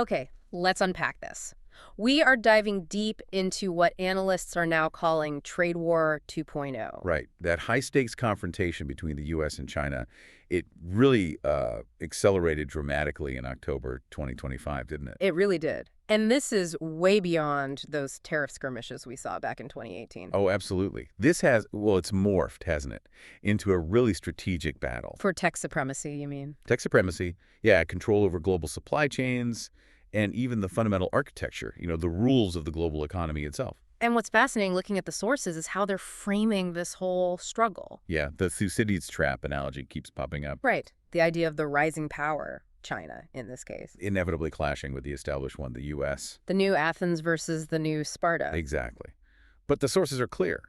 Okay, let's unpack this. We are diving deep into what analysts are now calling Trade War 2.0. Right. That high-stakes confrontation between the U.S. and China, it really accelerated dramatically in October 2025, didn't it? It really did. And this is way beyond those tariff skirmishes we saw back in 2018. Oh, absolutely. This has, well, it's morphed, hasn't it, into a really strategic battle. For tech supremacy, you mean? Tech supremacy, yeah, control over global supply chains, and even the fundamental architecture, the rules of the global economy itself. And what's fascinating looking at the sources is how they're framing this whole struggle. Yeah, the Thucydides Trap analogy keeps popping up. Right. The idea of the rising power, China in this case. Inevitably clashing with the established one, the U.S. The new Athens versus the new Sparta. Exactly. But the sources are clear.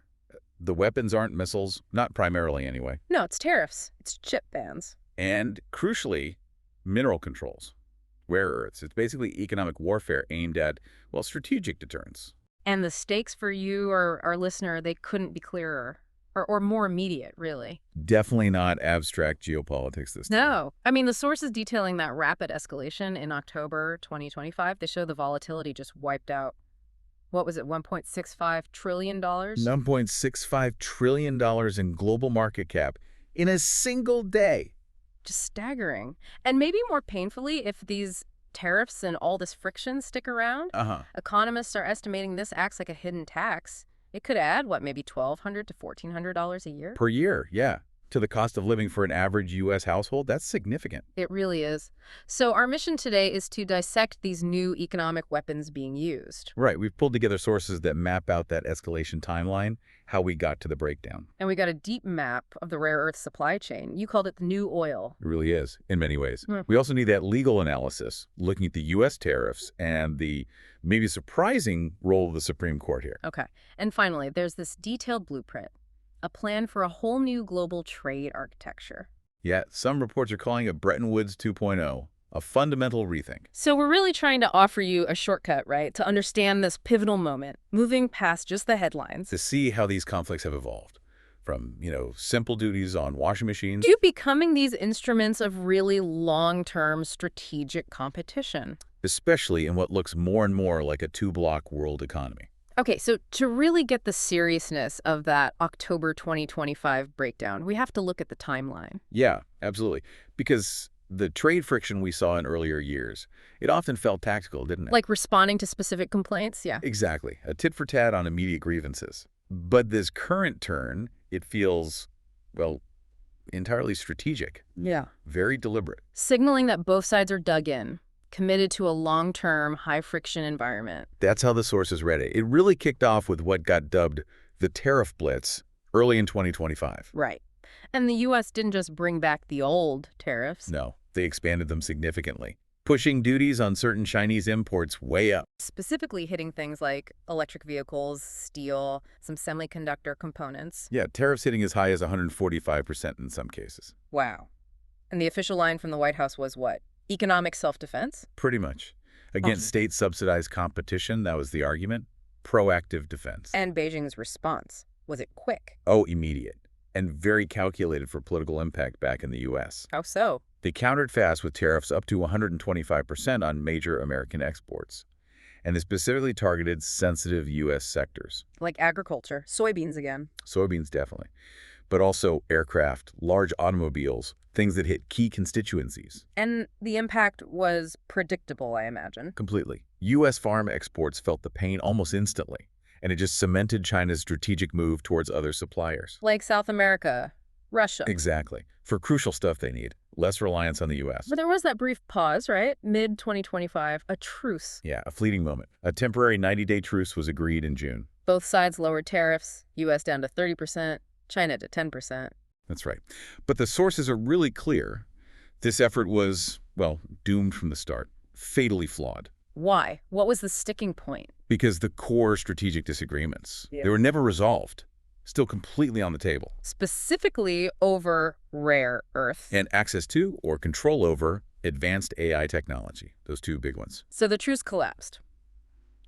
The weapons aren't missiles, not primarily anyway. No, it's tariffs. It's chip bans. And, crucially, mineral controls. Rare earths. It's basically economic warfare aimed at, well, strategic deterrence. And the stakes for you or our listener, they couldn't be clearer. Or more immediate, really. Definitely not abstract geopolitics this time. No. I mean, the sources detailing that rapid escalation in October 2025, they show the volatility just wiped out, what was it, $1.65 trillion? $1.65 trillion in global market cap in a single day. Just staggering. And maybe more painfully, if these tariffs and all this friction stick around, economists are estimating this acts like a hidden tax. It could add, maybe $1,200 to $1,400 a year? Per year, yeah. To the cost of living for an average U.S. household, that's significant. It really is. So our mission today is to dissect these new economic weapons being used. Right. We've pulled together sources that map out that escalation timeline, how we got to the breakdown. And we got a deep map of the rare earth supply chain. You called it the new oil. It really is, in many ways. We also need that legal analysis, looking at the U.S. tariffs and the maybe surprising role of the Supreme Court here. Okay. And finally, there's this detailed blueprint. A plan for a whole new global trade architecture. Yeah, some reports are calling it Bretton Woods 2.0, a fundamental rethink. So we're really trying to offer you a shortcut, right, to understand this pivotal moment, moving past just the headlines. To see how these conflicts have evolved. From, simple duties on washing machines. To becoming these instruments of really long-term strategic competition. Especially in what looks more and more like a two-block world economy. Okay, so to really get the seriousness of that October 2025 breakdown, we have to look at the timeline. Yeah, absolutely. Because the trade friction we saw in earlier years, it often felt tactical, didn't it? Like responding to specific complaints, yeah. Exactly. A tit for tat on immediate grievances. But this current turn, it feels, well, entirely strategic. Yeah. Very deliberate. Signaling that both sides are dug in. Committed to a long-term, high-friction environment. That's how the sources read it. It really kicked off with what got dubbed the tariff blitz early in 2025. Right. And the U.S. didn't just bring back the old tariffs. No, they expanded them significantly, pushing duties on certain Chinese imports way up. Specifically hitting things like electric vehicles, steel, some semiconductor components. Yeah, tariffs hitting as high as 145% in some cases. Wow. And the official line from the White House was what? Economic self-defense? Pretty much. Against state-subsidized competition, that was the argument. Proactive defense. And Beijing's response, was it quick? Oh, immediate. And very calculated for political impact back in the U.S. How so? They countered fast with tariffs up to 125% on major American exports. And they specifically targeted sensitive U.S. sectors. Like agriculture, soybeans again. Soybeans, definitely. But also aircraft, large automobiles, things that hit key constituencies. And the impact was predictable, I imagine. Completely. U.S. farm exports felt the pain almost instantly, and it just cemented China's strategic move towards other suppliers. Like South America, Russia. Exactly. For crucial stuff they need, less reliance on the U.S. But there was that brief pause, right? Mid-2025, a truce. Yeah, a fleeting moment. A temporary 90-day truce was agreed in June. Both sides lowered tariffs, U.S. down to 30%, China to 10%. That's right. But the sources are really clear. This effort was, well, doomed from the start. Fatally flawed. Why? What was the sticking point? Because the core strategic disagreements, they were never resolved. Still completely on the table. Specifically over rare earth. And access to or control over advanced AI technology. Those two big ones. So the truce collapsed.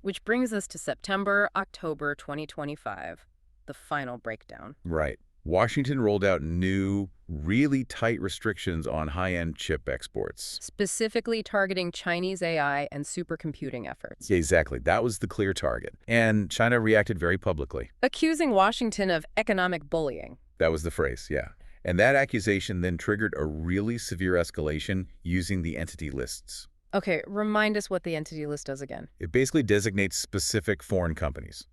Which brings us to September, October 2025. The final breakdown. Right. Washington rolled out new, really tight restrictions on high-end chip exports. Specifically targeting Chinese AI and supercomputing efforts. Yeah, exactly. That was the clear target. And China reacted very publicly. Accusing Washington of economic bullying. That was the phrase, yeah. And that accusation then triggered a really severe escalation using the entity lists. Okay, remind us what the entity list does again. It basically designates specific foreign companies.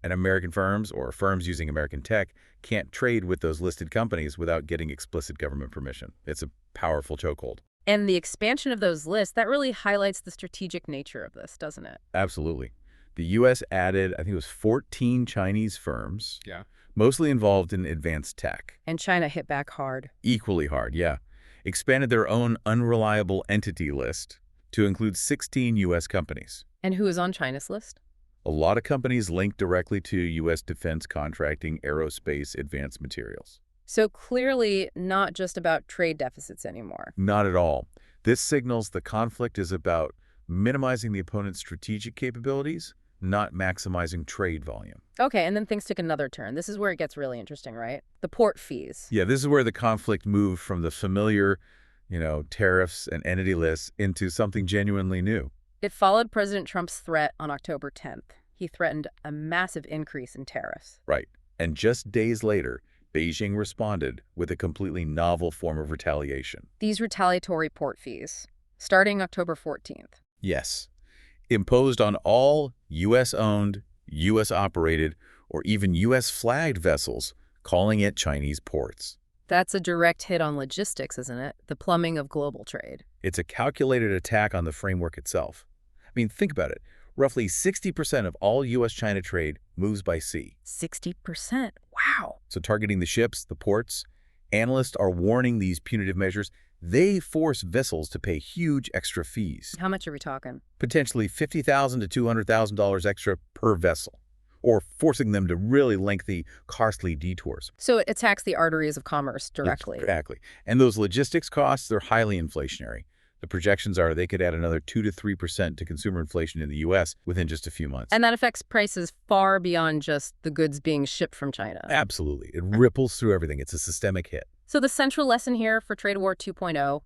And American firms or firms using American tech can't trade with those listed companies without getting explicit government permission. It's a powerful chokehold. And the expansion of those lists, that really highlights the strategic nature of this, doesn't it? Absolutely. The U.S. added, I think it was 14 Chinese firms, Yeah. mostly involved in advanced tech. And China hit back hard. Equally hard, yeah. Expanded their own unreliable entity list to include 16 U.S. companies. And who is on China's list? A lot of companies linked directly to U.S. defense contracting, aerospace, advanced materials. So clearly not just about trade deficits anymore. Not at all. This signals the conflict is about minimizing the opponent's strategic capabilities, not maximizing trade volume. Okay, and then things took another turn. This is where it gets really interesting, right? The port fees. Yeah, this is where the conflict moved from the familiar, tariffs and entity lists into something genuinely new. It followed President Trump's threat on October 10th. He threatened a massive increase in tariffs. Right. And just days later, Beijing responded with a completely novel form of retaliation. These retaliatory port fees, starting October 14th. Yes. Imposed on all U.S.-owned, U.S.-operated, or even U.S.-flagged vessels, calling it Chinese ports. That's a direct hit on logistics, isn't it? The plumbing of global trade. It's a calculated attack on the framework itself. I mean, think about it. Roughly 60% of all U.S.-China trade moves by sea. 60%? Wow. So targeting the ships, the ports, analysts are warning these punitive measures. They force vessels to pay huge extra fees. How much are we talking? Potentially $50,000 to $200,000 extra per vessel, or forcing them to really lengthy, costly detours. So it attacks the arteries of commerce directly. Exactly. And those logistics costs, they're highly inflationary. The projections are they could add another 2 to 3% to consumer inflation in the U.S. within just a few months. And that affects prices far beyond just the goods being shipped from China. Absolutely. It ripples through everything. It's a systemic hit. So the central lesson here for Trade War 2.0,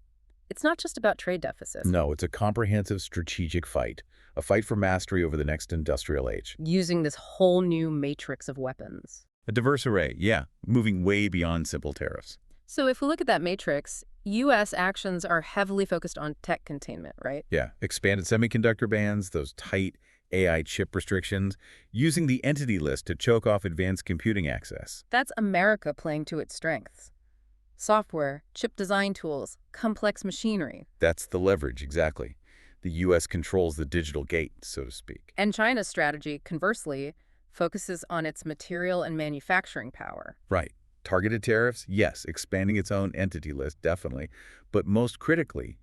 it's not just about trade deficits. No, it's a comprehensive strategic fight, a fight for mastery over the next industrial age. Using this whole new matrix of weapons. A diverse array, yeah, moving way beyond simple tariffs. So if we look at that matrix, U.S. actions are heavily focused on tech containment, right? Yeah, expanded semiconductor bans, those tight AI chip restrictions, using the entity list to choke off advanced computing access. That's America playing to its strengths. Software, chip design tools, complex machinery. That's the leverage, exactly. The U.S. controls the digital gate, so to speak. And China's strategy, conversely, focuses on its material and manufacturing power. Right. Targeted tariffs, yes. Expanding its own entity list, definitely. But most critically,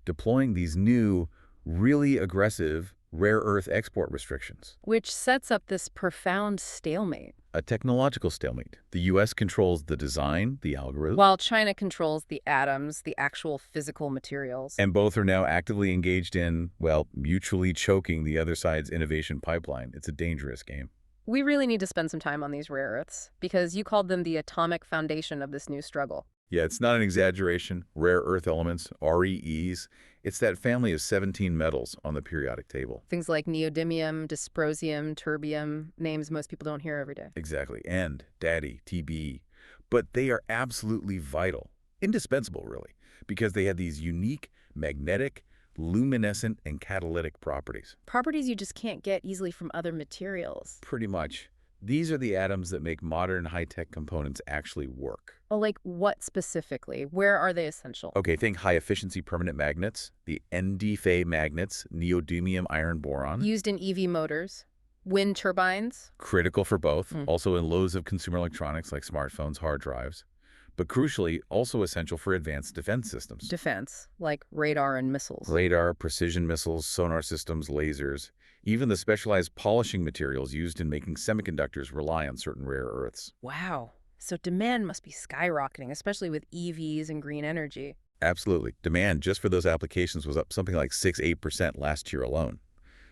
deploying these new, really aggressive rare earth export restrictions. Which sets up this profound stalemate. A technological stalemate. The U.S. controls the design, the algorithm. While China controls the atoms, the actual physical materials. And both are now actively engaged in, well, mutually choking the other side's innovation pipeline. It's a dangerous game. We really need to spend some time on these rare earths, because you called them the atomic foundation of this new struggle. Yeah, it's not an exaggeration. Rare earth elements, REEs, it's that family of 17 metals on the periodic table. Things like neodymium, dysprosium, terbium, names most people don't hear every day. Exactly. And daddy, TB. But they are absolutely vital, indispensable really, because they have these unique magnetic, luminescent, and catalytic properties. Properties you just can't get easily from other materials. Pretty much. These are the atoms that make modern high-tech components actually work. Well, like what specifically? Where are they essential? Okay, think high-efficiency permanent magnets, the ND-Fe magnets, neodymium iron boron. Used in EV motors, wind turbines. Critical for both, also in loads of consumer electronics like smartphones, hard drives. But crucially, also essential for advanced defense systems. Defense, like radar and missiles. Radar, precision missiles, sonar systems, lasers. Even the specialized polishing materials used in making semiconductors rely on certain rare earths. Wow. So demand must be skyrocketing, especially with EVs and green energy. Absolutely. Demand just for those applications was up something like 6–8% last year alone.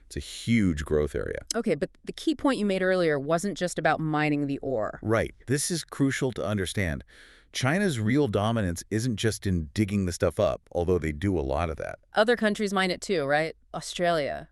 It's a huge growth area. Okay, but the key point you made earlier wasn't just about mining the ore. Right. This is crucial to understand. China's real dominance isn't just in digging the stuff up, although they do a lot of that. Other countries mine it too, right? Australia,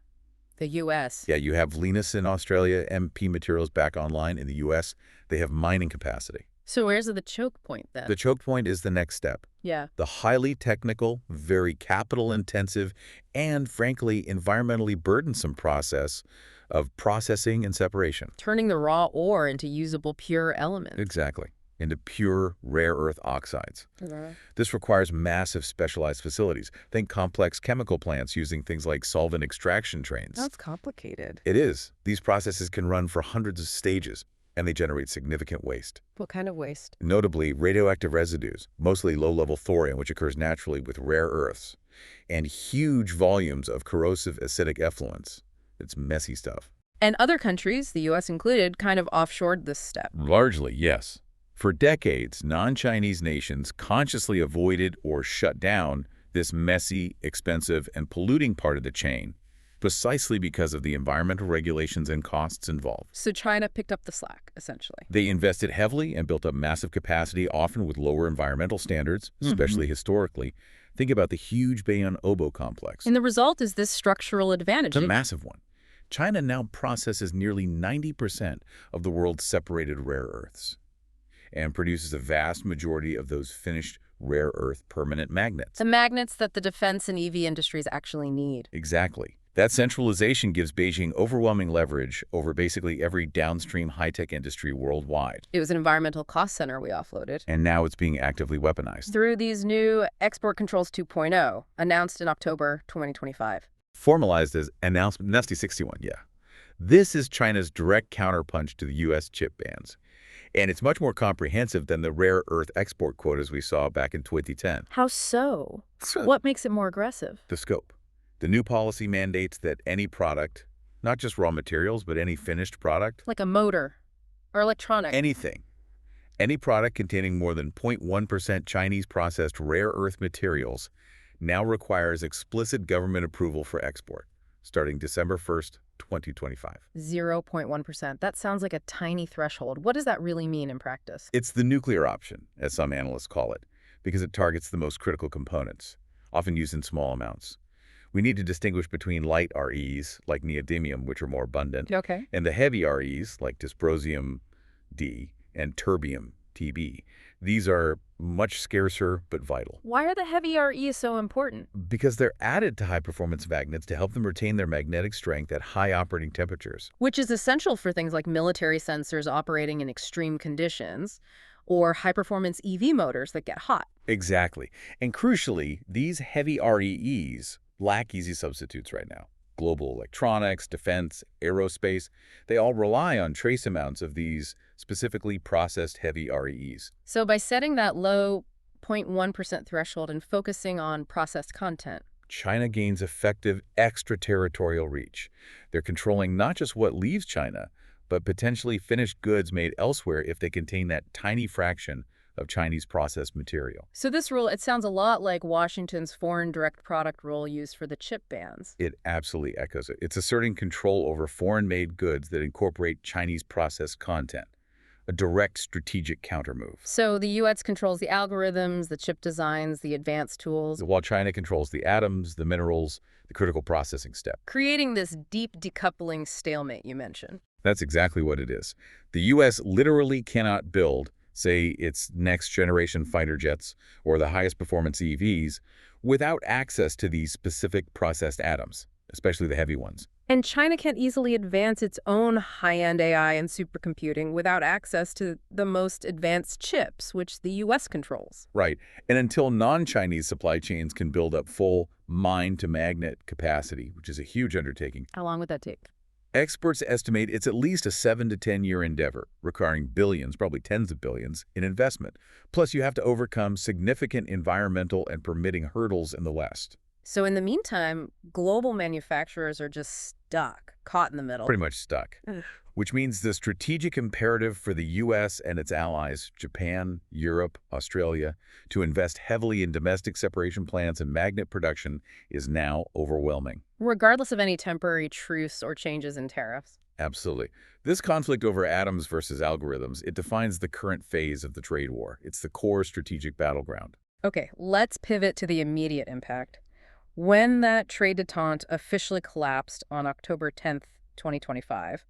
the U.S. Yeah, you have Linus in Australia, MP Materials back online in the U.S. They have mining capacity. So where's the choke point then? The choke point is the next step. Yeah. The highly technical, very capital-intensive, and frankly, environmentally burdensome process of processing and separation. Turning the raw ore into usable pure elements. Exactly. Into pure rare earth oxides. Uh-huh. This requires massive specialized facilities. Think complex chemical plants using things like solvent extraction trains. That's complicated. It is. These processes can run for hundreds of stages, and they generate significant waste. What kind of waste? Notably, radioactive residues, mostly low-level thorium, which occurs naturally with rare earths, and huge volumes of corrosive acidic effluents. It's messy stuff. And other countries, the U.S. included, kind of offshored this step. Largely, yes. For decades, non-Chinese nations consciously avoided or shut down this messy, expensive, and polluting part of the chain, precisely because of the environmental regulations and costs involved. So China picked up the slack, essentially. They invested heavily and built up massive capacity, often with lower environmental standards, especially historically. Think about the huge Bayan Obo complex. And the result is this structural advantage. It's a massive one. China now processes nearly 90% of the world's separated rare earths and produces a vast majority of those finished rare earth permanent magnets. The magnets that the defense and EV industries actually need. Exactly. That centralization gives Beijing overwhelming leverage over basically every downstream high-tech industry worldwide. It was an environmental cost center we offloaded. And now it's being actively weaponized. Through these new Export Controls 2.0, announced in October 2025. Formalized as Announcement Nasty 61, yeah. This is China's direct counterpunch to the U.S. chip bans. And it's much more comprehensive than the rare earth export quotas we saw back in 2010. How so? What makes it more aggressive? The scope. The new policy mandates that any product, not just raw materials, but any finished product. Like a motor or electronic. Anything. Any product containing more than 0.1% Chinese processed rare earth materials now requires explicit government approval for export, starting December 1st, 2025. 0.1%. That sounds like a tiny threshold. What does that really mean in practice? It's the nuclear option, as some analysts call it, because it targets the most critical components, often used in small amounts. We need to distinguish between light REs, like neodymium, which are more abundant, Okay. and the heavy REs, like dysprosium D and terbium TB. These are much scarcer but vital. Why are the heavy REs so important? Because they're added to high-performance magnets to help them retain their magnetic strength at high operating temperatures. Which is essential for things like military sensors operating in extreme conditions or high-performance EV motors that get hot. Exactly. And crucially, these heavy REEs lack easy substitutes right now. Global electronics, defense, aerospace, they all rely on trace amounts of these specifically processed heavy REEs. So by setting that low 0.1% threshold and focusing on processed content, China gains effective extraterritorial reach. They're controlling not just what leaves China, but potentially finished goods made elsewhere if they contain that tiny fraction of Chinese processed material. So this rule, it sounds a lot like Washington's foreign direct product rule used for the chip bans. It absolutely echoes it. It's asserting control over foreign-made goods that incorporate Chinese processed content, a direct strategic countermove. So the U.S. controls the algorithms, the chip designs, the advanced tools, While China controls the atoms, the minerals, the critical processing step. creating this deep decoupling stalemate you mentioned. That's exactly what it is. The U.S. literally cannot build, say, its next-generation fighter jets or the highest performance EVs without access to these specific processed atoms, especially the heavy ones. And China can't easily advance its own high-end AI and supercomputing without access to the most advanced chips, which the U.S. controls. Right. And until non-Chinese supply chains can build up full mine-to-magnet capacity, which is a huge undertaking, How long would that take? experts estimate it's at least a 7 to 10-year endeavor, requiring billions, probably tens of billions, in investment. Plus, you have to overcome significant environmental and permitting hurdles in the West. So in the meantime, global manufacturers are just stuck, caught in the middle. Pretty much stuck. Which means the strategic imperative for the U.S. and its allies, Japan, Europe, Australia, to invest heavily in domestic separation plants and magnet production is now overwhelming. Regardless of any temporary truce or changes in tariffs. Absolutely. This conflict over atoms versus algorithms, it defines the current phase of the trade war. It's the core strategic battleground. Okay, let's pivot to the immediate impact. When that trade detente officially collapsed on October 10th, 2025,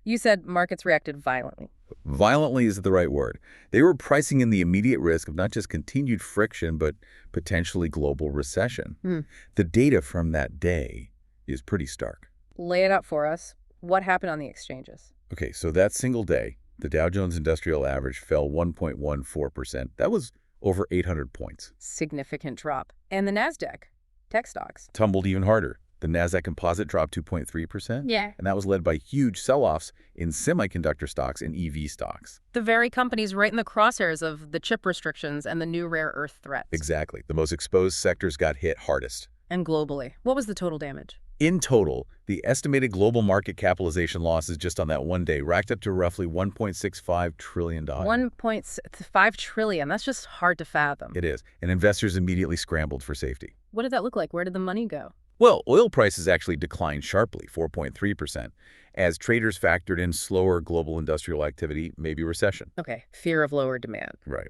you said markets reacted violently. Violently is the right word. They were pricing in the immediate risk of not just continued friction, but potentially global recession. Hmm. The data from that day is pretty stark. Lay it out for us. What happened on the exchanges? Okay, so that single day, the Dow Jones Industrial Average fell 1.14%. That was over 800 points. Significant drop. And the Nasdaq, tech stocks. Tumbled even harder. The Nasdaq Composite dropped 2.3%. Yeah. And that was led by huge sell-offs in semiconductor stocks and EV stocks. The very companies right in the crosshairs of the chip restrictions and the new rare earth threats. Exactly. The most exposed sectors got hit hardest. And globally, what was the total damage? In total, the estimated global market capitalization losses just on that one day racked up to roughly $1.65 trillion. 1.5 trillion. That's just hard to fathom. It is. And investors immediately scrambled for safety. What did that look like? Where did the money go? Well, oil prices actually declined sharply, 4.3%, as traders factored in slower global industrial activity, maybe recession. Okay, fear of lower demand. Right.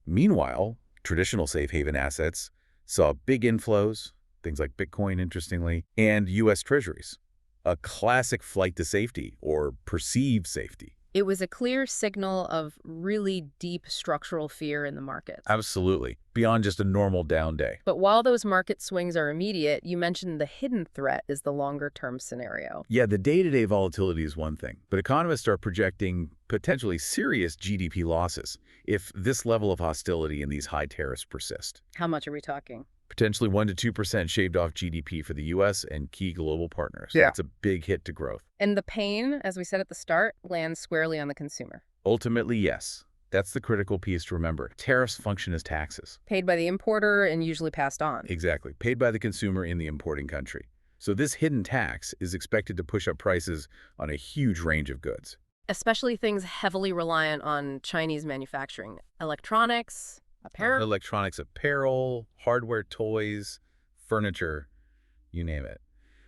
Meanwhile, traditional safe haven assets saw big inflows, things like Bitcoin, interestingly, and U.S. Treasuries, a classic flight to safety or perceived safety. It was a clear signal of really deep structural fear in the markets. Absolutely, beyond just a normal down day. But while those market swings are immediate, you mentioned the hidden threat is the longer-term scenario. Yeah, the day-to-day volatility is one thing, but economists are projecting potentially serious GDP losses if this level of hostility and these high tariffs persist. How much are we talking? Potentially 1 to 2% shaved off GDP for the U.S. and key global partners. Yeah. It's a big hit to growth. And the pain, as we said at the start, lands squarely on the consumer. Ultimately, yes. That's the critical piece to remember. Tariffs function as taxes. Paid by the importer and usually passed on. Exactly. Paid by the consumer in the importing country. So this hidden tax is expected to push up prices on a huge range of goods. Especially things heavily reliant on Chinese manufacturing. Electronics, apparel. Electronics, apparel, hardware, toys, furniture, you name it.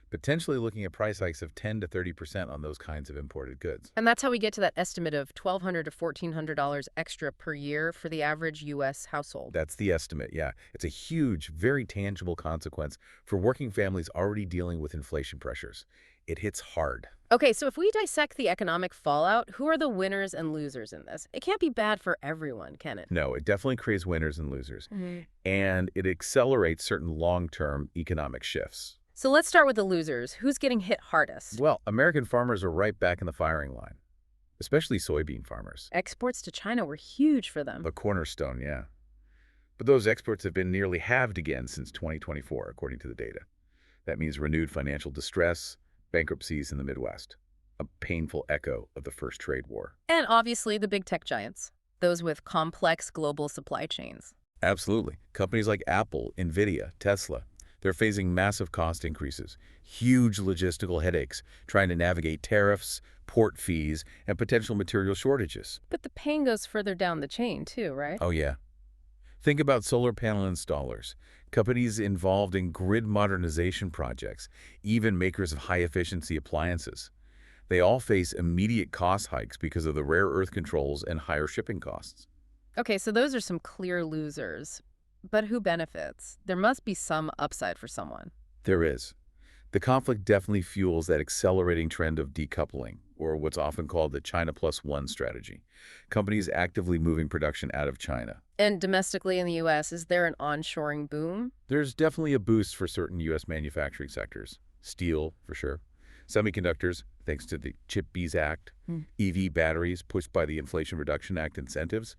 Potentially looking at price hikes of 10 to 30% on those kinds of imported goods. And that's how we get to that estimate of $1,200 to $1,400 extra per year for the average U.S. household. That's the estimate, yeah. It's a huge, very tangible consequence for working families already dealing with inflation pressures. It hits hard. Okay, so if we dissect the economic fallout, who are the winners and losers in this? It can't be bad for everyone, can it? No, it definitely creates winners and losers. Mm-hmm. And it accelerates certain long-term economic shifts. So let's start with the losers. Who's getting hit hardest? Well, American farmers are right back in the firing line, especially soybean farmers. Exports to China were huge for them. The cornerstone, yeah. But those exports have been nearly halved again since 2024, according to the data. That means renewed financial distress, bankruptcies in the Midwest, a painful echo of the first trade war. And obviously the big tech giants, those with complex global supply chains. Absolutely. Companies like Apple, Nvidia, Tesla, they're facing massive cost increases, huge logistical headaches, trying to navigate tariffs, port fees, and potential material shortages. But the pain goes further down the chain too, right? Oh, yeah. Think about solar panel installers, companies involved in grid modernization projects, even makers of high-efficiency appliances. They all face immediate cost hikes because of the rare earth controls and higher shipping costs. Okay, so those are some clear losers. But who benefits? There must be some upside for someone. There is. The conflict definitely fuels that accelerating trend of decoupling, or what's often called the China Plus One strategy. Companies actively moving production out of China. And domestically in the U.S., is there an onshoring boom? There's definitely a boost for certain U.S. manufacturing sectors. Steel, for sure. Semiconductors, thanks to the CHIPS Act. EV batteries, pushed by the Inflation Reduction Act incentives.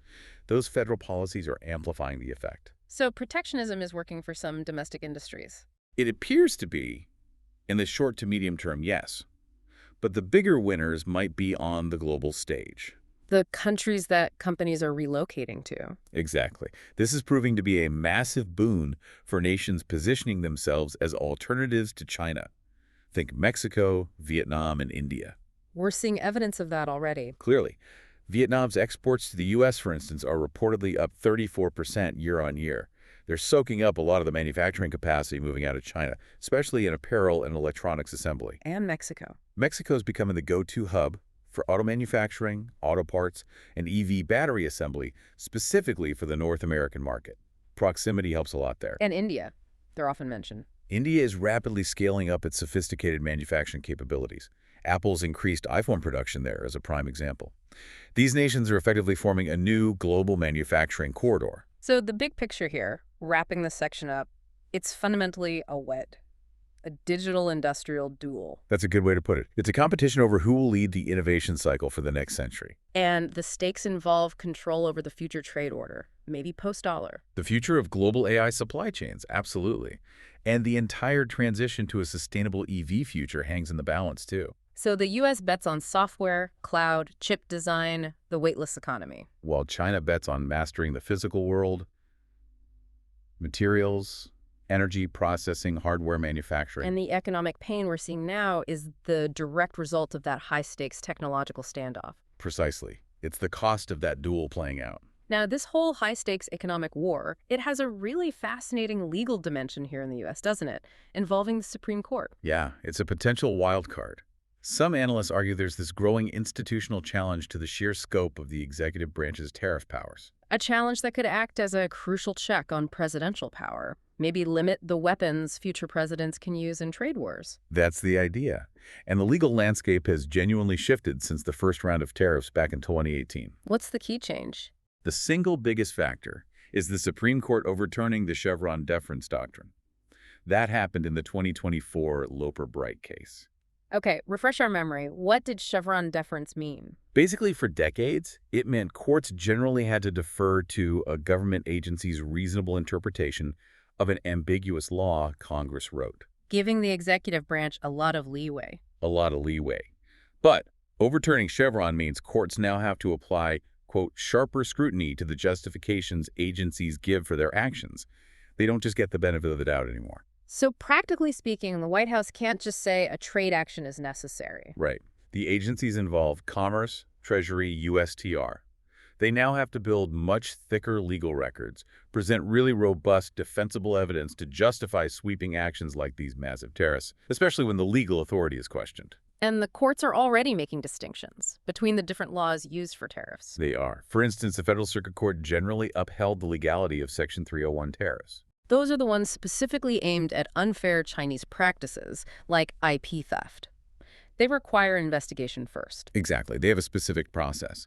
Those federal policies are amplifying the effect. So protectionism is working for some domestic industries. It appears to be. In the short to medium term, yes. But the bigger winners might be on the global stage. The countries that companies are relocating to. Exactly. This is proving to be a massive boon for nations positioning themselves as alternatives to China. Think Mexico, Vietnam, and India. We're seeing evidence of that already. Clearly. Vietnam's exports to the U.S., for instance, are reportedly up 34% year on year, They're soaking up a lot of the manufacturing capacity moving out of China, especially in apparel and electronics assembly. And Mexico. Mexico's becoming the go-to hub for auto manufacturing, auto parts, and EV battery assembly, specifically for the North American market. Proximity helps a lot there. And India. They're often mentioned. India is rapidly scaling up its sophisticated manufacturing capabilities. Apple's increased iPhone production there is a prime example. These nations are effectively forming a new global manufacturing corridor. So the big picture here, wrapping this section up, it's fundamentally a WED, a digital industrial duel. That's a good way to put it. It's a competition over who will lead the innovation cycle for the next century. And the stakes involve control over the future trade order, maybe post-dollar. The future of global AI supply chains, absolutely. And the entire transition to a sustainable EV future hangs in the balance, too. So the U.S. bets on software, cloud, chip design, the weightless economy. While China bets on mastering the physical world, materials, energy processing, hardware manufacturing. And the economic pain we're seeing now is the direct result of that high-stakes technological standoff. Precisely. It's the cost of that duel playing out. Now, this whole high-stakes economic war, it has a really fascinating legal dimension here in the U.S., doesn't it? Involving the Supreme Court. Yeah, it's a potential wild card. Some analysts argue there's this growing institutional challenge to the sheer scope of the executive branch's tariff powers. A challenge that could act as a crucial check on presidential power, maybe limit the weapons future presidents can use in trade wars. That's the idea. And the legal landscape has genuinely shifted since the first round of tariffs back in 2018. What's the key change? The single biggest factor is the Supreme Court overturning the Chevron deference doctrine. That happened in the 2024 Loper-Bright case. Okay, refresh our memory. What did Chevron deference mean? Basically, for decades, it meant courts generally had to defer to a government agency's reasonable interpretation of an ambiguous law Congress wrote. Giving the executive branch a lot of leeway. A lot of leeway. But overturning Chevron means courts now have to apply, quote, sharper scrutiny to the justifications agencies give for their actions. They don't just get the benefit of the doubt anymore. So practically speaking, the White House can't just say a trade action is necessary. Right. The agencies involve Commerce, Treasury, USTR. They now have to build much thicker legal records, present really robust, defensible evidence to justify sweeping actions like these massive tariffs, especially when the legal authority is questioned. And the courts are already making distinctions between the different laws used for tariffs. They are. For instance, the Federal Circuit Court generally upheld the legality of Section 301 tariffs. Those are the ones specifically aimed at unfair Chinese practices, like IP theft. They require investigation first. Exactly. They have a specific process.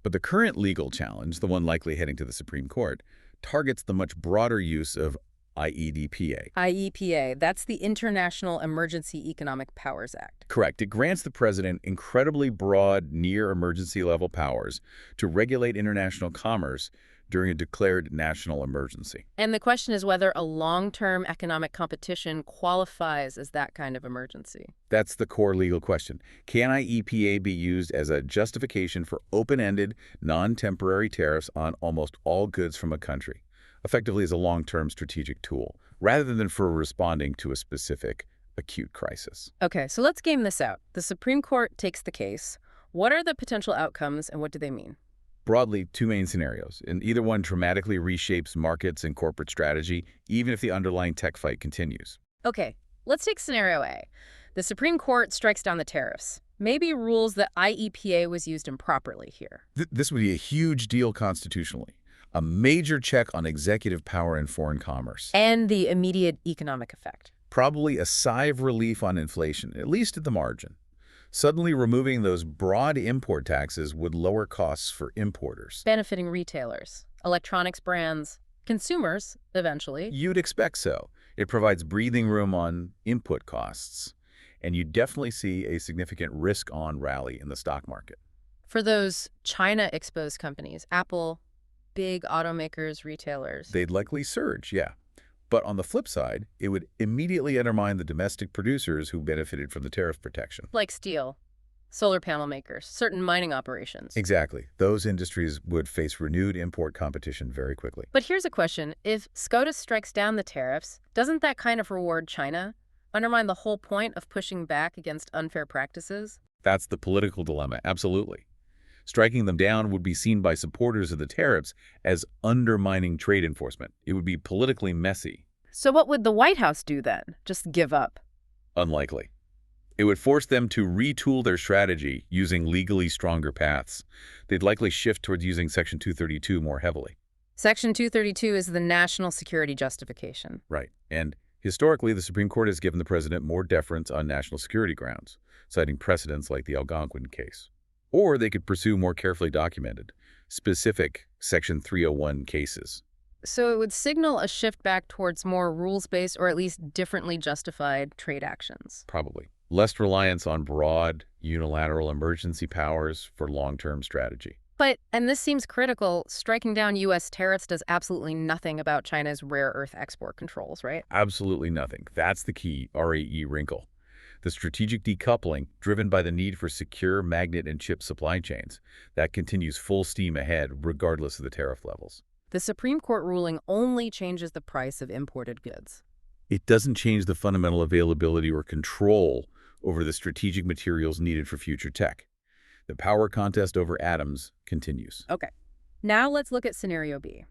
But the current legal challenge, the one likely heading to the Supreme Court, targets the much broader use of IEDPA. IEPA, that's the International Emergency Economic Powers Act. Correct. It grants the president incredibly broad, near-emergency level powers to regulate international commerce during a declared national emergency. And the question is whether a long-term economic competition qualifies as that kind of emergency. That's the core legal question. Can IEPA be used as a justification for open-ended, non-temporary tariffs on almost all goods from a country, effectively as a long-term strategic tool, rather than for responding to a specific acute crisis? Okay, so let's game this out. The Supreme Court takes the case. What are the potential outcomes, and what do they mean? Broadly, two main scenarios, and either one dramatically reshapes markets and corporate strategy, even if the underlying tech fight continues. Okay, let's take scenario A. The Supreme Court strikes down the tariffs, maybe rules that IEPA was used improperly here. This would be a huge deal constitutionally, a major check on executive power in foreign commerce. And the immediate economic effect. Probably a sigh of relief on inflation, at least at the margin. Suddenly removing those broad import taxes would lower costs for importers. Benefiting retailers, electronics brands, consumers, eventually. You'd expect so. It provides breathing room on input costs. And you definitely see a significant risk-on rally in the stock market. For those China-exposed companies, Apple, big automakers, retailers. They'd likely surge, yeah. But on the flip side, it would immediately undermine the domestic producers who benefited from the tariff protection. Like steel, solar panel makers, certain mining operations. Exactly. Those industries would face renewed import competition very quickly. But here's a question. If SCOTUS strikes down the tariffs, doesn't that kind of reward China? Undermine the whole point of pushing back against unfair practices? That's the political dilemma, absolutely. Striking them down would be seen by supporters of the tariffs as undermining trade enforcement. It would be politically messy. So what would the White House do then? Just give up? Unlikely. It would force them to retool their strategy using legally stronger paths. They'd likely shift towards using Section 232 more heavily. Section 232 is the national security justification. Right. And historically, the Supreme Court has given the president more deference on national security grounds, citing precedents like the Algonquin case. Or they could pursue more carefully documented, specific Section 301 cases. So it would signal a shift back towards more rules-based or at least differently justified trade actions. Probably. Less reliance on broad, unilateral emergency powers for long-term strategy. But, and this seems critical, striking down U.S. tariffs does absolutely nothing about China's rare earth export controls, right? Absolutely nothing. That's the key RAE wrinkle. The strategic decoupling, driven by the need for secure magnet and chip supply chains, that continues full steam ahead regardless of the tariff levels. The Supreme Court ruling only changes the price of imported goods. It doesn't change the fundamental availability or control over the strategic materials needed for future tech. The power contest over atoms continues. Okay. Now let's look at scenario B.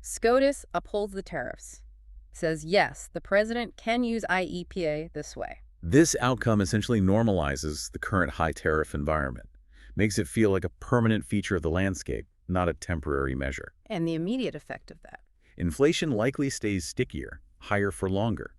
SCOTUS upholds the tariffs. Says, yes, the president can use IEPA this way. This outcome essentially normalizes the current high tariff environment, makes it feel like a permanent feature of the landscape, not a temporary measure. And the immediate effect of that? Inflation likely stays stickier, higher for longer.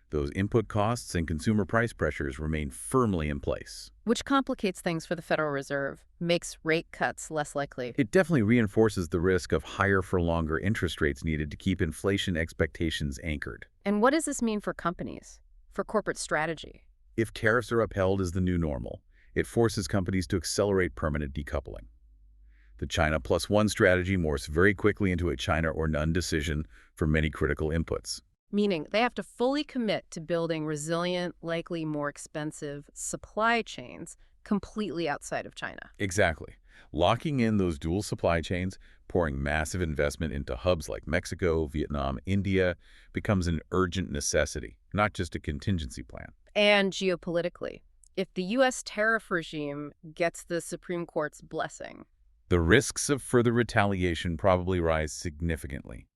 Those input costs and consumer price pressures remain firmly in place. Which complicates things for the Federal Reserve, makes rate cuts less likely. It definitely reinforces the risk of higher for longer interest rates needed to keep inflation expectations anchored. And what does this mean for companies, for corporate strategy? If tariffs are upheld as the new normal, it forces companies to accelerate permanent decoupling. The China plus one strategy morphs very quickly into a China or none decision for many critical inputs. Meaning they have to fully commit to building resilient, likely more expensive supply chains completely outside of China. Exactly. Locking in those dual supply chains, pouring massive investment into hubs like Mexico, Vietnam, India, becomes an urgent necessity, not just a contingency plan. And geopolitically, if the U.S. tariff regime gets the Supreme Court's blessing, the risks of further retaliation probably rise significantly.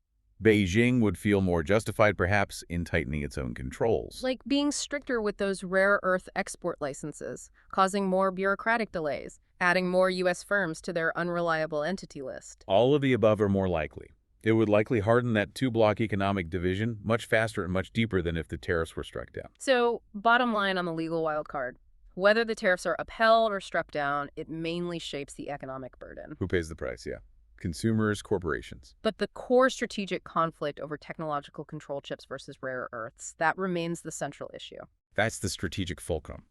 Beijing would feel more justified, perhaps, in tightening its own controls. Like being stricter with those rare earth export licenses, causing more bureaucratic delays, adding more U.S. firms to their unreliable entity list. All of the above are more likely. It would likely harden that two-block economic division much faster and much deeper than if the tariffs were struck down. So, bottom line on the legal wildcard. Whether the tariffs are upheld or struck down, it mainly shapes the economic burden. Who pays the price? Yeah. Consumers, corporations. But the core strategic conflict over technological control chips versus rare earths, that remains the central issue. That's the strategic fulcrum.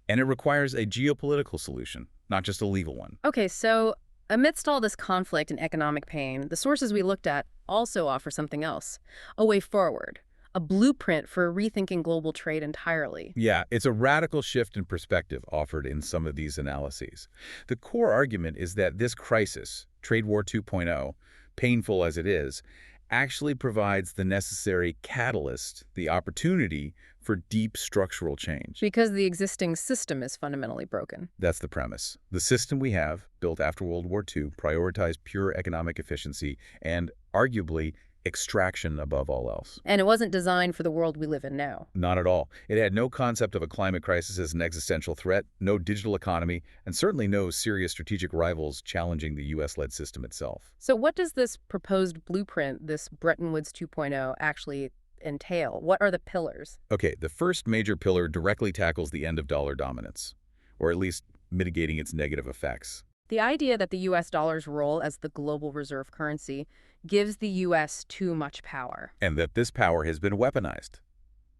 And it requires a geopolitical solution, not just a legal one. Okay, so amidst all this conflict and economic pain, the sources we looked at also offer something else, a way forward. A blueprint for rethinking global trade entirely. Yeah, it's a radical shift in perspective offered in some of these analyses. The core argument is that this crisis, Trade War 2.0, painful as it is, actually provides the necessary catalyst, the opportunity for deep structural change. Because the existing system is fundamentally broken. That's the premise. The system we have, built after World War II, prioritized pure economic efficiency and, arguably, extraction above all else. And it wasn't designed for the world we live in now. Not at all. It had no concept of a climate crisis as an existential threat, no digital economy, and certainly no serious strategic rivals challenging the U.S.-led system itself. So what does this proposed blueprint, this Bretton Woods 2.0, actually entail? What are the pillars? Okay, the first major pillar directly tackles the end of dollar dominance, or at least mitigating its negative effects. The idea that the U.S. dollar's role as the global reserve currency gives the U.S. too much power. And that this power has been weaponized,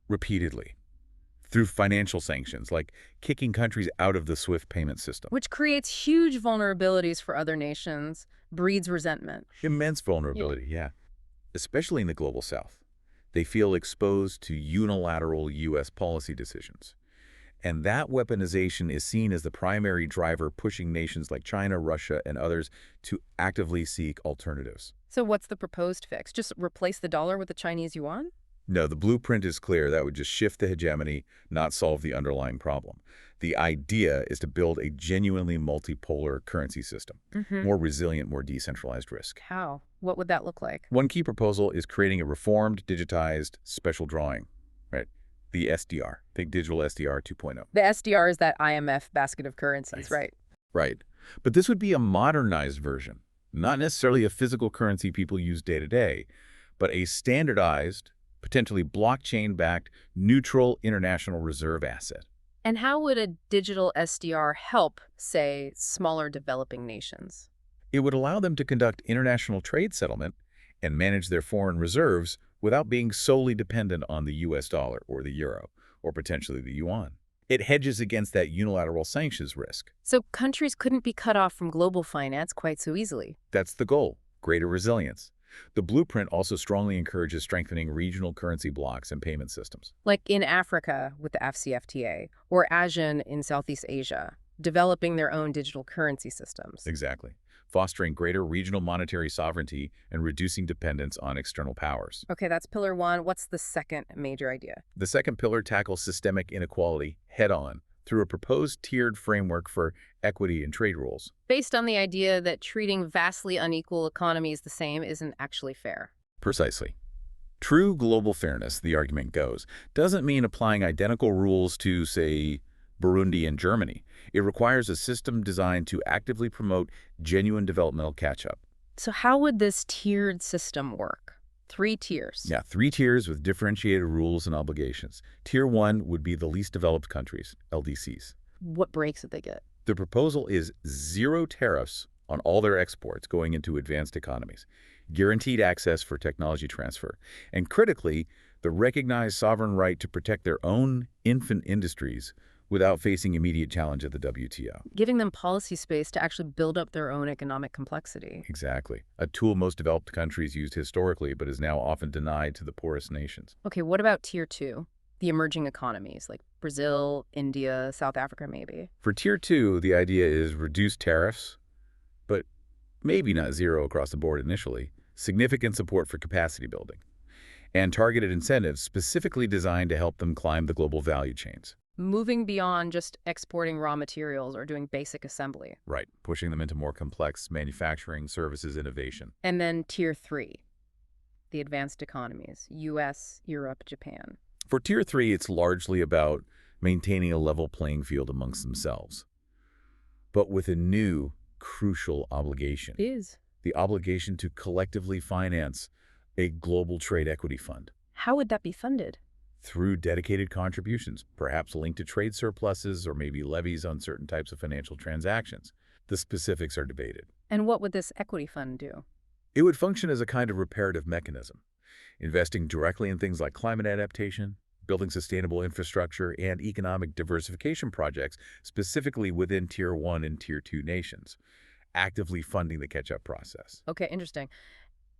repeatedly, through financial sanctions, like kicking countries out of the SWIFT payment system. Which creates huge vulnerabilities for other nations, breeds resentment. Immense vulnerability, yeah. Especially in the global south. They feel exposed to unilateral U.S. policy decisions. And that weaponization is seen as the primary driver pushing nations like China, Russia, and others to actively seek alternatives. So what's the proposed fix? Just replace the dollar with the Chinese yuan? No, the blueprint is clear. That would just shift the hegemony, not solve the underlying problem. The idea is to build a genuinely multipolar currency system, more resilient, more decentralized risk. How? What would that look like? One key proposal is creating a reformed, digitized special drawing, right? The SDR, think digital SDR 2.0. The SDR is that IMF basket of currencies, right? Right. But this would be a modernized version, not necessarily a physical currency people use day to day, but a standardized, potentially blockchain-backed, neutral international reserve asset. And how would a digital SDR help, say, smaller developing nations? It would allow them to conduct international trade settlement and manage their foreign reserves without being solely dependent on the U.S. dollar or the euro, or potentially the yuan. It hedges against that unilateral sanctions risk. So countries couldn't be cut off from global finance quite so easily. That's the goal, greater resilience. The blueprint also strongly encourages strengthening regional currency blocks and payment systems. Like in Africa with the AfCFTA, or ASEAN in Southeast Asia, developing their own digital currency systems. Exactly. Fostering greater regional monetary sovereignty and reducing dependence on external powers. Okay, that's pillar one. What's the second major idea? The second pillar tackles systemic inequality head-on through a proposed tiered framework for equity and trade rules. Based on the idea that treating vastly unequal economies the same isn't actually fair. Precisely. True global fairness, the argument goes, doesn't mean applying identical rules to, say, Burundi and Germany. It requires a system designed to actively promote genuine developmental catch-up. So how would this tiered system work? 3 tiers. Yeah, 3 tiers with differentiated rules and obligations. Tier 1 would be the least developed countries, LDCs. What breaks would they get? The proposal is 0 tariffs on all their exports going into advanced economies, guaranteed access for technology transfer, and critically, the recognized sovereign right to protect their own infant industries without facing immediate challenge at the WTO. Giving them policy space to actually build up their own economic complexity. Exactly. A tool most developed countries used historically but is now often denied to the poorest nations. Okay, what about tier 2? The emerging economies, like Brazil, India, South Africa, maybe. For tier 2, the idea is reduce tariffs, but maybe not 0 across the board initially, significant support for capacity building, and targeted incentives specifically designed to help them climb the global value chains. Moving beyond just exporting raw materials or doing basic assembly. Right, pushing them into more complex manufacturing, services, innovation. And then tier 3, the advanced economies, U.S., Europe, Japan. For tier 3, it's largely about maintaining a level playing field amongst themselves, but with a new, crucial obligation. The obligation to collectively finance a global trade equity fund. How would that be funded? Through dedicated contributions, perhaps linked to trade surpluses or maybe levies on certain types of financial transactions. The specifics are debated. And what would this equity fund do? It would function as a kind of reparative mechanism, investing directly in things like climate adaptation, building sustainable infrastructure, and economic diversification projects specifically within Tier 1 and Tier 2 nations, actively funding the catch-up process. Okay, interesting.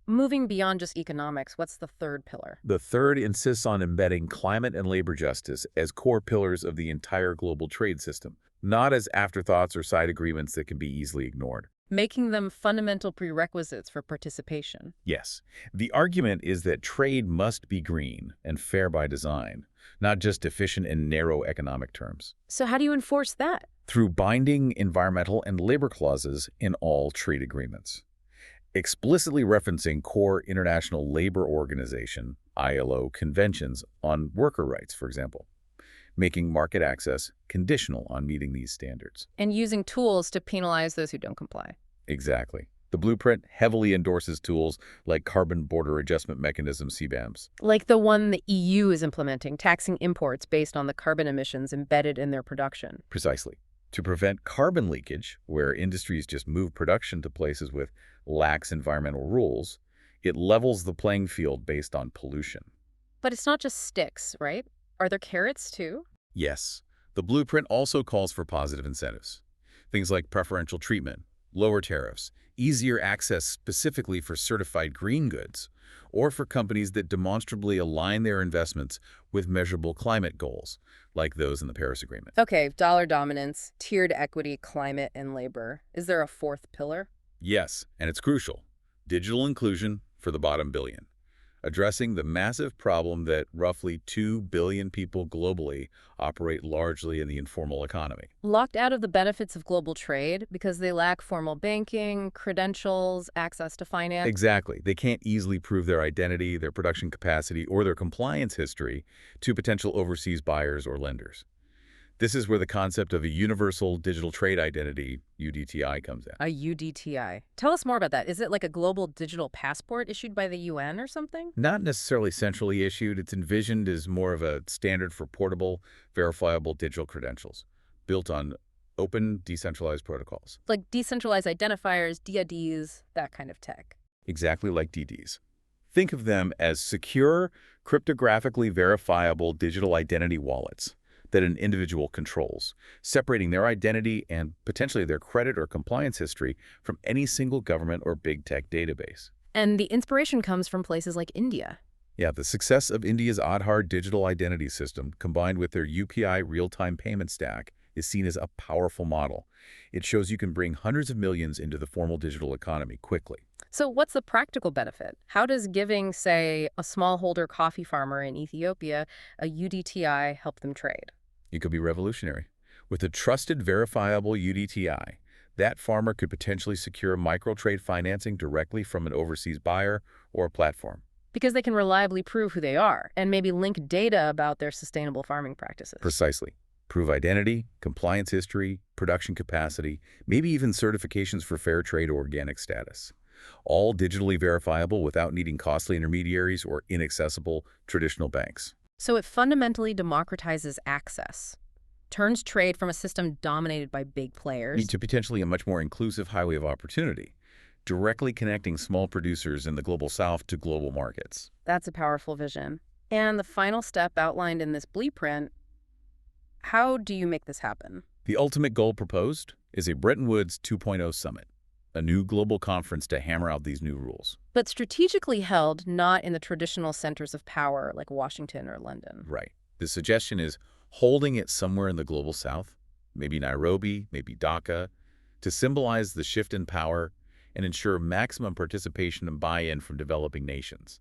Moving beyond just economics, what's the third pillar? The third insists on embedding climate and labor justice as core pillars of the entire global trade system, not as afterthoughts or side agreements that can be easily ignored. Making them fundamental prerequisites for participation. Yes. The argument is that trade must be green and fair by design, not just efficient in narrow economic terms. So how do you enforce that? Through binding environmental and labor clauses in all trade agreements, explicitly referencing core International Labor Organization, ILO, conventions on worker rights, for example, making market access conditional on meeting these standards. And using tools to penalize those who don't comply. Exactly. The blueprint heavily endorses tools like Carbon Border Adjustment Mechanism, CBAMs. Like the one the EU is implementing, taxing imports based on the carbon emissions embedded in their production. Precisely. To prevent carbon leakage, where industries just move production to places with lax environmental rules, it levels the playing field based on pollution. But it's not just sticks, right? Are there carrots too? Yes. The blueprint also calls for positive incentives. Things like preferential treatment, lower tariffs, easier access specifically for certified green goods, or for companies that demonstrably align their investments with measurable climate goals, like those in the Paris Agreement. Okay, dollar dominance, tiered equity, climate, and labor. Is there a fourth pillar? Yes, and it's crucial. Digital inclusion for the bottom billion. addressing the massive problem that roughly 2 billion people globally operate largely in the informal economy. Locked out of the benefits of global trade because they lack formal banking, credentials, access to finance. Exactly. They can't easily prove their identity, their production capacity, or their compliance history to potential overseas buyers or lenders. This is where the concept of a universal digital trade identity, UDTI, comes in. A UDTI. Tell us more about that. Is it like a global digital passport issued by the UN or something? Not necessarily centrally issued, it's envisioned as more of a standard for portable, verifiable digital credentials, built on open, decentralized protocols. Like decentralized identifiers, DIDs, that kind of tech. Exactly like DDs. Think of them as secure, cryptographically verifiable digital identity wallets that an individual controls, separating their identity and potentially their credit or compliance history from any single government or big tech database. And the inspiration comes from places like India. Yeah, the success of India's Aadhaar digital identity system, combined with their UPI real-time payment stack, is seen as a powerful model. It shows you can bring hundreds of millions into the formal digital economy quickly. So what's the practical benefit? How does giving, say, a smallholder coffee farmer in Ethiopia a UDTI help them trade? It could be revolutionary. With a trusted, verifiable UDTI, that farmer could potentially secure micro-trade financing directly from an overseas buyer or platform. Because they can reliably prove who they are and maybe link data about their sustainable farming practices. Precisely. Prove identity, compliance history, production capacity, maybe even certifications for fair trade or organic status. All digitally verifiable without needing costly intermediaries or inaccessible traditional banks. So it fundamentally democratizes access, turns trade from a system dominated by big players to potentially a much more inclusive highway of opportunity, directly connecting small producers in the global south to global markets. That's a powerful vision. And the final step outlined in this blueprint, how do you make this happen? The ultimate goal proposed is a Bretton Woods 2.0 summit, a new global conference to hammer out these new rules. But strategically held, not in the traditional centers of power like Washington or London. Right. The suggestion is holding it somewhere in the global south, maybe Nairobi, maybe Dhaka, to symbolize the shift in power and ensure maximum participation and buy-in from developing nations,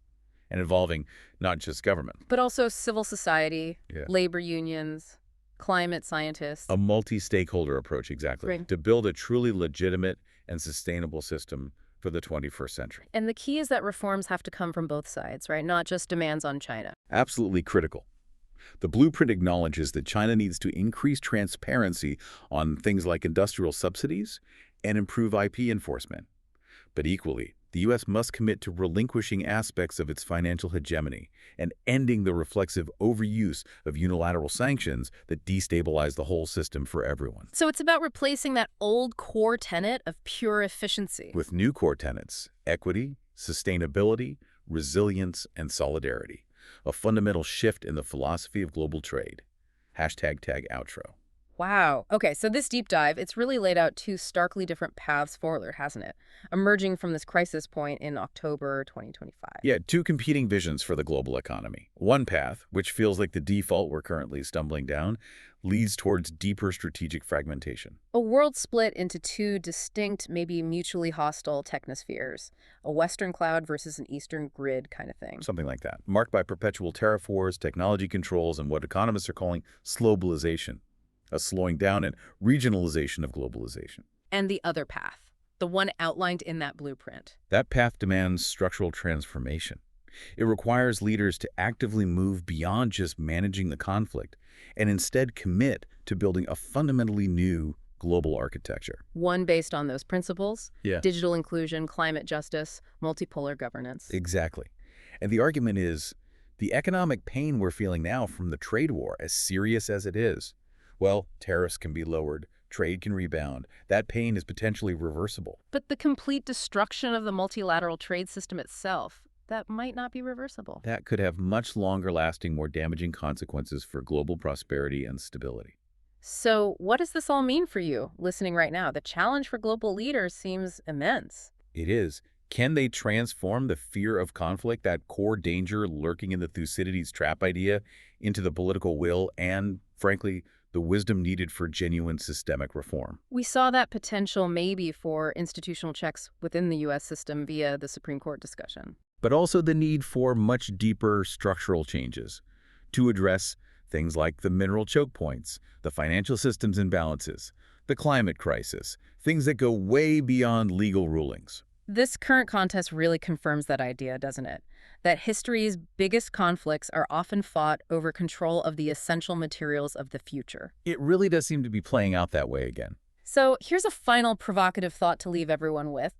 and involving not just government, but also civil society, labor unions, climate scientists. A multi-stakeholder approach, exactly, Right. to build a truly legitimate and sustainable system for the 21st century. And the key is that reforms have to come from both sides, right? Not just demands on China. Absolutely critical. The blueprint acknowledges that China needs to increase transparency on things like industrial subsidies and improve IP enforcement. But equally, the U.S. must commit to relinquishing aspects of its financial hegemony and ending the reflexive overuse of unilateral sanctions that destabilize the whole system for everyone. So it's about replacing that old core tenet of pure efficiency With new core tenets: equity, sustainability, resilience, and solidarity. A fundamental shift in the philosophy of global trade. #tag outro. Wow. Okay, so this deep dive, it's really laid out two starkly different paths forward, hasn't it? Emerging from this crisis point in October 2025. Yeah, two competing visions for the global economy. One path, which feels like the default we're currently stumbling down, leads towards deeper strategic fragmentation. A world split into two distinct, maybe mutually hostile technospheres. A Western cloud versus an Eastern grid kind of thing. Something like that. Marked by perpetual tariff wars, technology controls, and what economists are calling slowbalization. A slowing down and regionalization of globalization. And the other path, the one outlined in that blueprint. That path demands structural transformation. It requires leaders to actively move beyond just managing the conflict and instead commit to building a fundamentally new global architecture. One based on those principles, Yeah. digital inclusion, climate justice, multipolar governance. Exactly. And the argument is, the economic pain we're feeling now from the trade war, as serious as it is, well, tariffs can be lowered, trade can rebound. That pain is potentially reversible. But the complete destruction of the multilateral trade system itself, that might not be reversible. That could have much longer-lasting, more damaging consequences for global prosperity and stability. So what does this all mean for you, listening right now? The challenge for global leaders seems immense. It is. Can they transform the fear of conflict, that core danger lurking in the Thucydides Trap idea, into the political will and, frankly, the wisdom needed for genuine systemic reform? We saw that potential maybe for institutional checks within the U.S. system via the Supreme Court discussion. but also the need for much deeper structural changes to address things like the mineral choke points, the financial systems imbalances, the climate crisis, things that go way beyond legal rulings. This current contest really confirms that idea, doesn't it? That history's biggest conflicts are often fought over control of the essential materials of the future. It really does seem to be playing out that way again. So here's a final provocative thought to leave everyone with.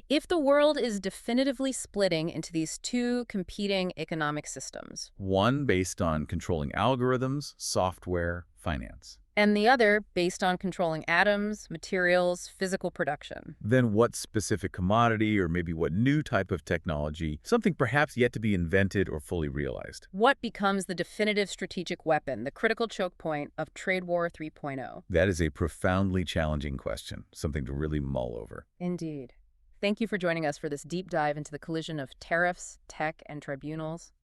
If the world is definitively splitting into these two competing economic systems, One based on controlling algorithms, software, finance. and the other based on controlling atoms, materials, physical production, Then what specific commodity or maybe what new type of technology, something perhaps yet to be invented or fully realized? what becomes the definitive strategic weapon, the critical choke point of Trade War 3.0? That is a profoundly challenging question, something to really mull over. Indeed. Thank you for joining us for this deep dive into the collision of tariffs, tech, and tribunals.